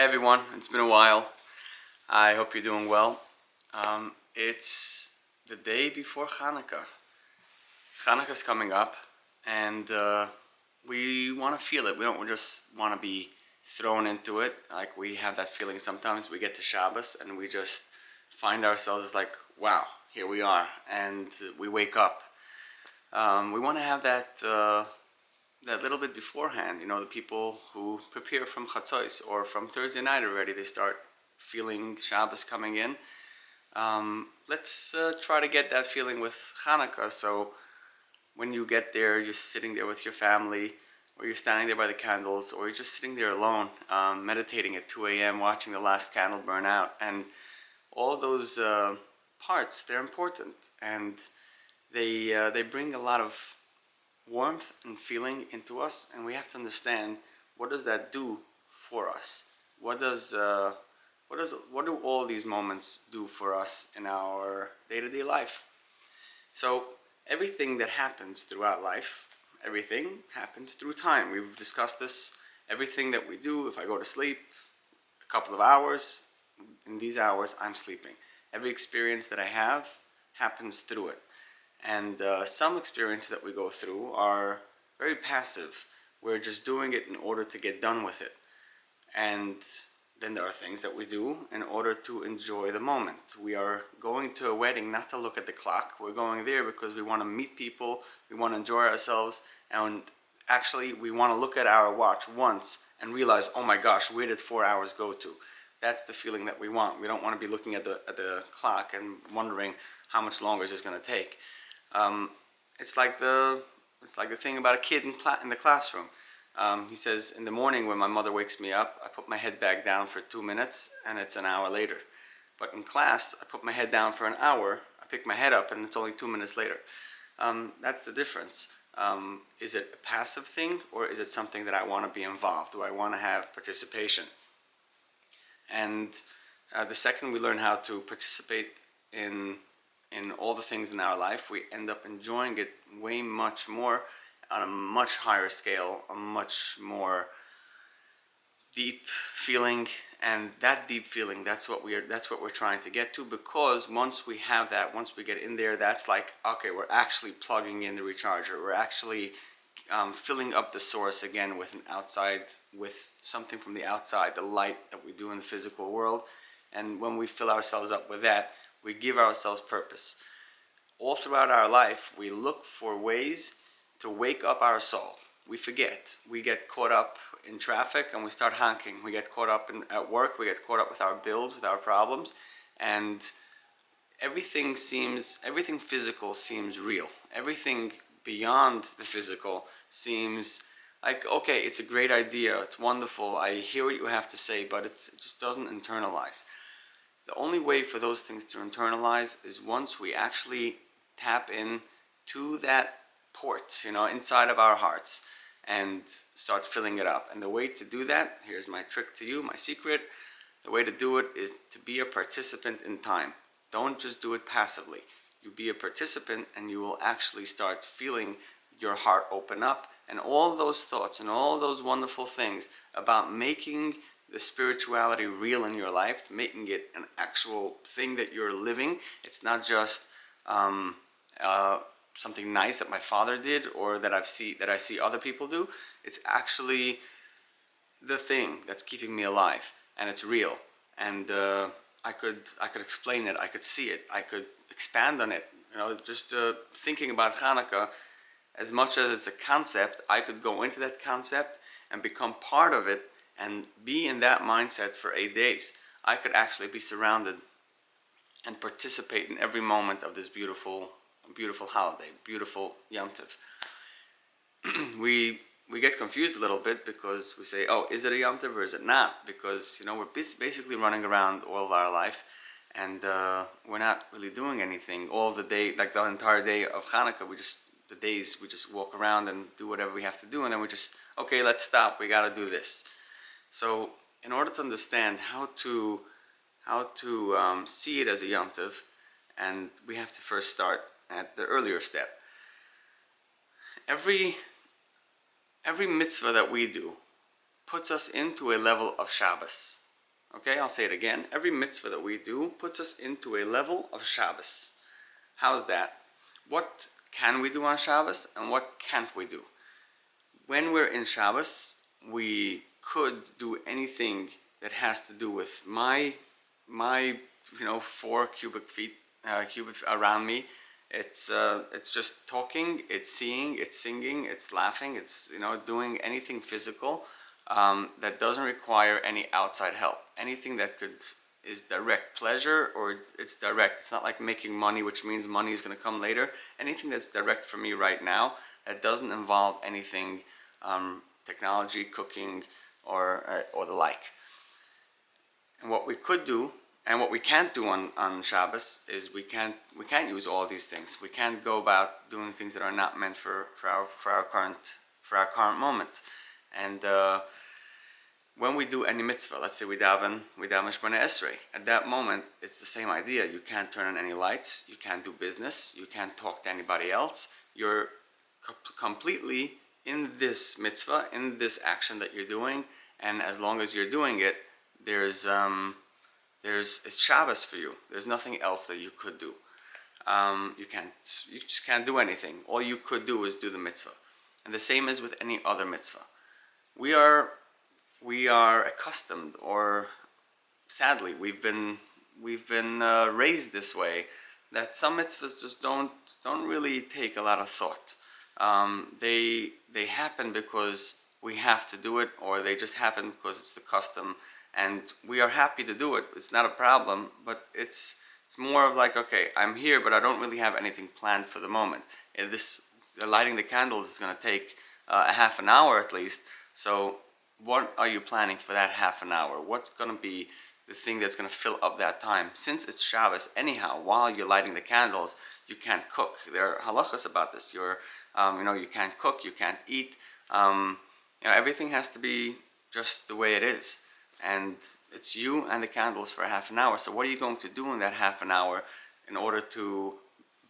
Hey everyone, it's been a while. I hope you're doing well. It's the day before Chanukah. Chanukah's coming up, and we want to feel it. We don't just want to be thrown into it. Like we have that feeling sometimes. We get to Shabbos and we just find ourselves like, wow, here we are, and we wake up. We want to have that little bit beforehand. You know, the people who prepare from Chatzos or from Thursday night already, they start feeling Shabbos coming in. Let's try to get that feeling with Hanukkah. So when you get there, you're sitting there with your family, or you're standing there by the candles, or you're just sitting there alone, meditating at 2 a.m., watching the last candle burn out. And all those parts, they're important. And they bring a lot of warmth and feeling into us, and we have to understand, what does that do for us? What do all these moments do for us in our day-to-day life? So everything that happens throughout life, everything happens through time. We've discussed this. Everything that we do, if I go to sleep a couple of hours, in these hours I'm sleeping. Every experience that I have happens through it. And some experiences that we go through are very passive. We're just doing it in order to get done with it. And then there are things that we do in order to enjoy the moment. We are going to a wedding not to look at the clock. We're going there because we want to meet people, we want to enjoy ourselves, and actually we want to look at our watch once and realize, oh my gosh, where did 4 hours go to? That's the feeling that we want. We don't want to be looking at the clock and wondering how much longer is this going to take. It's like the thing about a kid in the classroom. He says, in the morning when my mother wakes me up, I put my head back down for 2 minutes and it's an hour later. But in class, I put my head down for an hour, I pick my head up and it's only 2 minutes later. That's the difference. Is it a passive thing, or is it something that I want to be involved? Do I want to have participation? And the second we learn how to participate in all the things in our life, we end up enjoying it way much more, on a much higher scale, a much more deep feeling. And that deep feeling, that's what we're trying to get to, because once we have that, once we get in there, that's like, okay, we're actually plugging in the recharger. We're actually filling up the source again with with something from the outside, the light that we do in the physical world. And when we fill ourselves up with that, we give ourselves purpose. All throughout our life, we look for ways to wake up our soul. We forget. We get caught up in traffic and we start honking. We get caught up at work. We get caught up with our bills, with our problems. And everything physical seems real. Everything beyond the physical seems like, okay, it's a great idea. It's wonderful. I hear what you have to say, but it just doesn't internalize. The only way for those things to internalize is once we actually tap in to that port, inside of our hearts, and start filling it up. And the way to do that, here's my trick to you, my secret. The way to do it is to be a participant in time. Don't just do it passively. You be a participant and you will actually start feeling your heart open up, and all those thoughts and all those wonderful things about making the spirituality real in your life, making it an actual thing that you're living. It's not just something nice that my father did or that I see other people do. It's actually the thing that's keeping me alive, and it's real. And I could explain it. I could see it. I could expand on it. Just thinking about Hanukkah, as much as it's a concept, I could go into that concept and become part of it and be in that mindset for 8 days. I could actually be surrounded and participate in every moment of this beautiful holiday, beautiful Yom Tov. We get confused a little bit because we say, oh, is it a Yom Tov or is it not? Because, we're basically running around all of our life, and we're not really doing anything all the day, like the entire day of Hanukkah. We just walk around and do whatever we have to do, and then we just, okay, let's stop, we gotta do this. So in order to understand how to see it as a Yom Tov, and we have to first start at the earlier step. Every mitzvah that we do puts us into a level of Shabbos. Okay, I'll say it again. Every mitzvah that we do puts us into a level of Shabbos. How's that? What can we do on Shabbos and what can't we do? When we're in Shabbos, we could do anything that has to do with my 4 cubic feet around me. It's just talking, it's seeing, it's singing, it's laughing, it's doing anything physical that doesn't require any outside help. Anything that is direct pleasure, or it's direct. It's not like making money, which means money is going to come later. Anything that's direct for me right now that doesn't involve anything technology, cooking, or the like. And what we could do, and what we can't do on Shabbos, is we can't use all these things. We can't go about doing things that are not meant for our current moment. And when we do any mitzvah, let's say we daven Shemona Esrei, at that moment it's the same idea. You can't turn on any lights, you can't do business, you can't talk to anybody else. You're completely in this mitzvah, in this action that you're doing, and as long as you're doing it, it's Shabbos for you. There's nothing else that you could do. You just can't do anything. All you could do is do the mitzvah, and the same is with any other mitzvah. We are accustomed, or sadly, we've been raised this way, that some mitzvahs just don't really take a lot of thought. They happen because we have to do it, or they just happen because it's the custom, and we are happy to do it. It's not a problem, but it's more of like, okay, I'm here, but I don't really have anything planned for the moment. And lighting the candles is going to take a half an hour at least. So what are you planning for that half an hour? What's going to be the thing that's going to fill up that time? Since it's Shabbos anyhow, while you're lighting the candles, you can't cook. There are halachas about this. You can't cook, you can't eat. Everything has to be just the way it is. And it's you and the candles for a half an hour. So what are you going to do in that half an hour in order to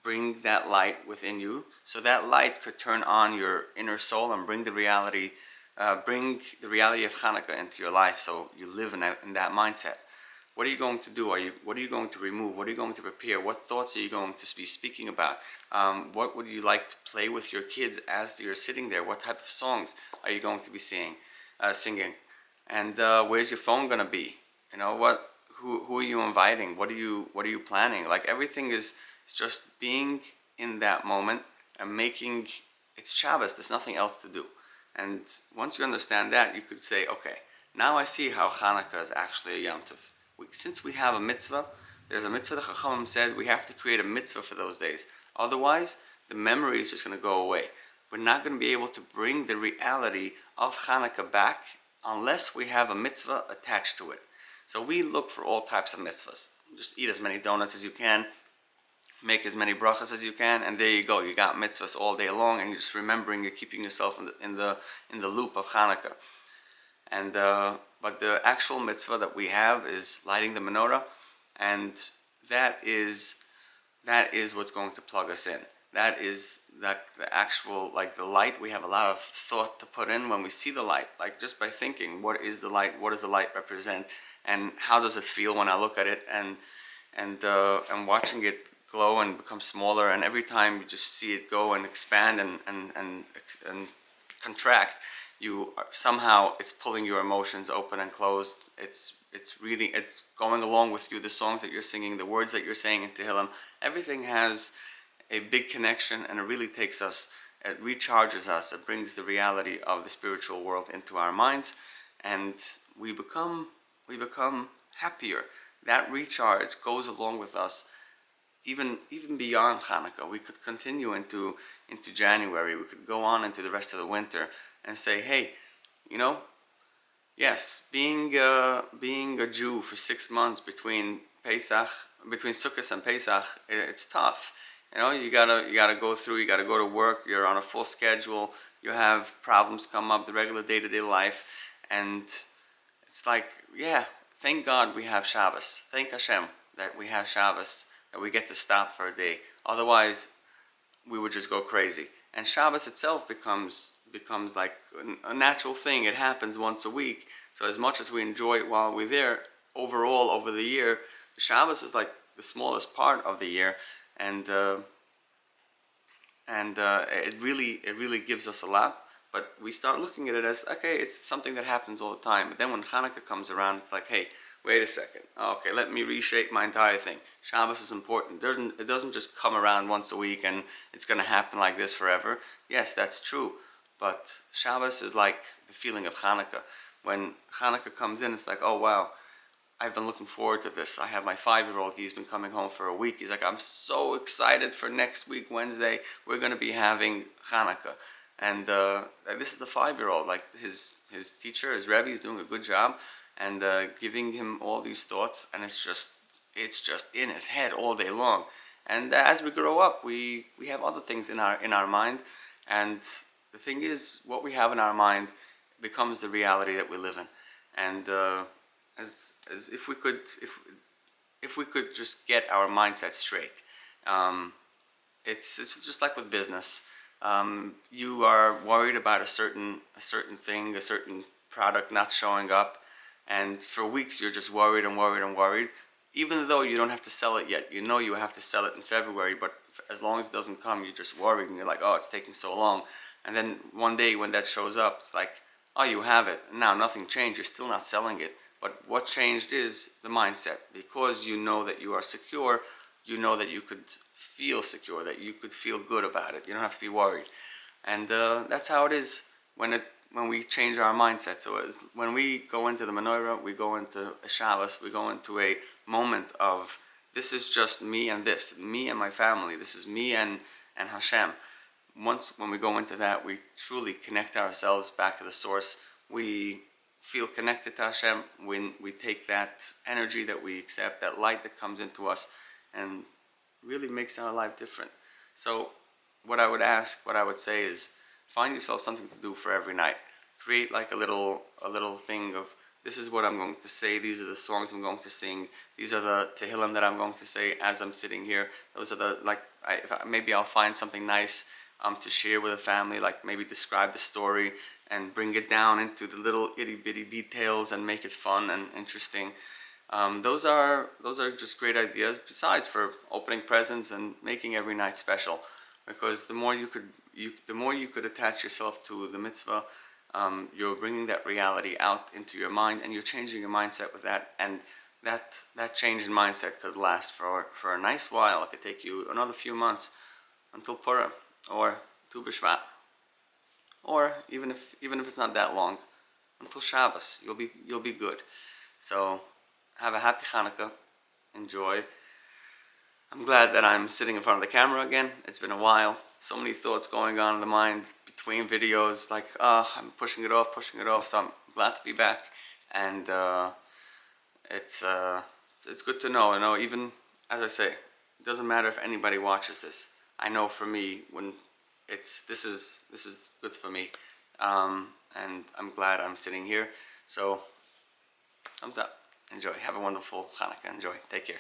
bring that light within you, so that light could turn on your inner soul and bring the reality of Chanukah into your life, so you live in that mindset? What are you going to do? What are you going to remove? What are you going to prepare? What thoughts are you going to be speaking about? What would you like to play with your kids as you're sitting there? What type of songs are you going to be singing? And where's your phone going to be? Who are you inviting? What are you planning? Like, everything is just being in that moment and making it's Shabbos. There's nothing else to do. And once you understand that, you could say, okay, now I see how Chanukah is actually a Yom Tov. Since we have a mitzvah, there's a mitzvah. The Chachamim said we have to create a mitzvah for those days. Otherwise, the memory is just going to go away. We're not going to be able to bring the reality of Chanukah back unless we have a mitzvah attached to it. So we look for all types of mitzvahs. Just eat as many donuts as you can, make as many brachas as you can, and there you go. You got mitzvahs all day long, and you're just remembering. You're keeping yourself in the loop of Chanukah. And but the actual mitzvah that we have is lighting the menorah, and that is what's going to plug us in. That is the actual, like, the light. We have a lot of thought to put in when we see the light, like just by thinking, what is the light? What does the light represent? And how does it feel when I look at it? And watching it glow and become smaller, and every time you just see it go and expand and contract, somehow it's pulling your emotions open and closed. It's going along with you. The songs that you're singing, the words that you're saying in Tehillim, everything has a big connection, and it really takes us, it recharges us, it brings the reality of the spiritual world into our minds, and we become happier. That recharge goes along with us even beyond Chanukah. We could continue into January. We could go on into the rest of the winter and say, hey, yes, being a Jew for 6 months between Sukkot and Pesach, it's tough. You gotta go through. You gotta go to work. You're on a full schedule. You have problems come up, the regular day-to-day life, and it's like, yeah, thank God we have Shabbos. Thank Hashem that we have Shabbos, that we get to stop for a day. Otherwise, we would just go crazy. And Shabbos itself becomes like a natural thing. It happens once a week. So as much as we enjoy it while we're there, overall over the year, the Shabbos is like the smallest part of the year, and it really gives us a lot. But we start looking at it as, okay, it's something that happens all the time. But then when Hanukkah comes around, it's like, hey, wait a second. Okay, let me reshape my entire thing. Shabbos is important. It doesn't just come around once a week and it's going to happen like this forever. Yes, that's true. But Shabbos is like the feeling of Hanukkah. When Hanukkah comes in, it's like, oh wow, I've been looking forward to this. I have my 5-year-old. He's been coming home for a week. He's like, I'm so excited for next week, Wednesday. We're going to be having Hanukkah. And this is a 5-year-old. Like his teacher, his Rebbe, is doing a good job and giving him all these thoughts. And it's just in his head all day long. And as we grow up, we have other things in our mind. And the thing is, what we have in our mind becomes the reality that we live in. And as if we could just get our mindset straight, it's just like with business. You are worried about a certain thing, a certain product not showing up, and for weeks you're just worried and worried and worried, even though you don't have to sell it yet. You know you have to sell it in February, but as long as it doesn't come, you're just worried and you're like, oh, it's taking so long. And then one day when that shows up, it's like, oh, you have it. Now nothing changed. You're still not selling it. But what changed is the mindset. Because you know that you are secure, you know that you could feel secure, that you could feel good about it. You don't have to be worried. And that's how it is when we change our mindset. So when we go into the menorah, we go into a Shabbos, we go into a moment of, this is just me and this, me and my family. This is me and Hashem. When we go into that, we truly connect ourselves back to the source. We feel connected to Hashem when we take that energy that we accept, that light that comes into us, and really makes our life different. So what I would say is, find yourself something to do for every night. Create like a little thing of, this is what I'm going to say, these are the songs I'm going to sing, these are the Tehillim that I'm going to say as I'm sitting here. Those are maybe I'll find something nice to share with a family, like maybe describe the story and bring it down into the little itty bitty details and make it fun and interesting. Those are just great ideas, besides for opening presents and making every night special. Because the more you could attach yourself to the mitzvah, you're bringing that reality out into your mind, and you're changing your mindset with that. And that change in mindset could last for a nice while. It could take you another few months until Purim or Tu B'Shvat, or even if it's not that long, until Shabbos, you'll be good. So have a happy Hanukkah. Enjoy. I'm glad that I'm sitting in front of the camera again. It's been a while. So many thoughts going on in the mind between videos. Like, I'm pushing it off. So I'm glad to be back. And it's good to know. You know, even as I say, it doesn't matter if anybody watches this. I know for me, when this is good for me. And I'm glad I'm sitting here. So thumbs up. Enjoy. Have a wonderful Hanukkah. Enjoy. Take care.